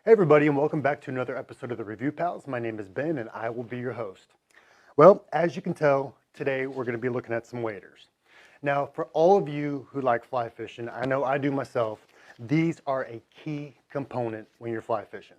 Hey everybody, and welcome back to another episode of the Review Pals. My name is Ben and I will be your host. Well, as you can tell, today we're going to be looking at some waders. Now, for all of you who like fly fishing, I know I do myself, these are a key component when you're fly fishing.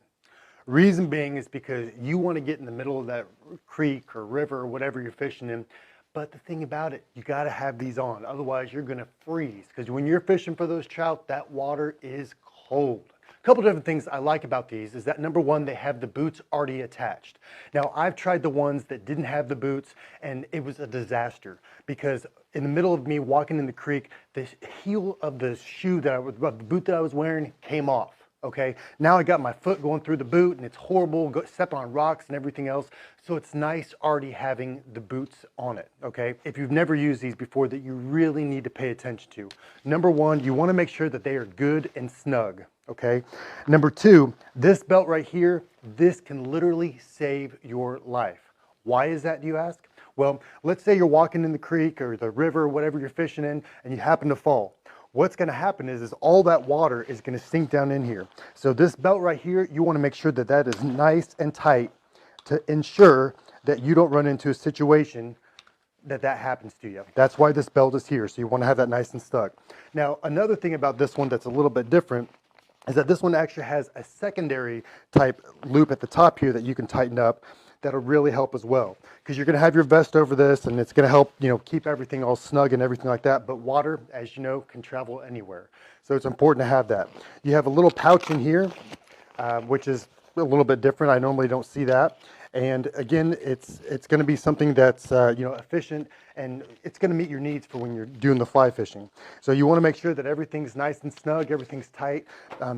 Reason being is because you want to get in the middle of that creek or river or whatever you're fishing in. But the thing about it, you got to have these on. Otherwise, you're going to freeze. Because when you're fishing for those trout, that water is cold. A couple different things I like about these is that number one, they have the boots already attached. Now, I've tried the ones that didn't have the boots and it was a disaster because in the middle of me walking in the creek, the heel of the the boot that I was wearing came off. Okay, now I got my foot going through the boot and it's horrible, stepping on rocks and everything else. So it's nice already having the boots on it, okay? If you've never used these before, that you really need to pay attention to. Number one, you wanna make sure that they are good and snug, okay? Number two, this belt right here, this can literally save your life. Why is that, do you ask? Well, let's say you're walking in the creek or the river, whatever you're fishing in, and you happen to fall. What's going to happen is all that water is going to sink down in here. So this belt right here, you want to make sure that that is nice and tight to ensure that you don't run into a situation that happens to you. That's why this belt is here. So you want to have that nice and stuck. Now, another thing about this one that's a little bit different is that this one actually has a secondary type loop at the top here that you can tighten up. That'll really help as well, because you're going to have your vest over this and it's going to help, keep everything all snug and everything like that. But water, as you know, can travel anywhere. So it's important to have that. You have a little pouch in here, which is a little bit different. I normally don't see that. And again, it's going to be something that's, efficient, and it's going to meet your needs for when you're doing the fly fishing. So you want to make sure that everything's nice and snug, everything's tight.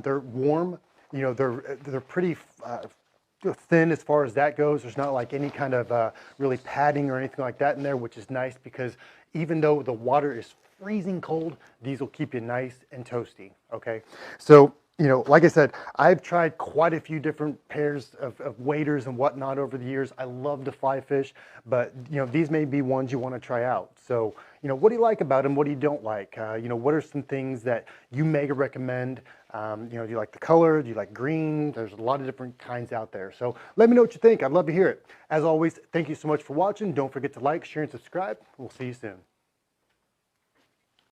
They're warm, they're pretty, thin as far as that goes. There's not like any kind of really padding or anything like that in there, which is nice because even though the water is freezing cold, these will keep you nice and toasty, okay? So, like I said, I've tried quite a few different pairs of waders and whatnot over the years. I love to fly fish, but, these may be ones you want to try out. So, what do you like about them? What do you don't like? What are some things that you may recommend? Do you like the color? Do you like green? There's a lot of different kinds out there. So let me know what you think. I'd love to hear it. As always, thank you so much for watching. Don't forget to like, share, and subscribe. We'll see you soon.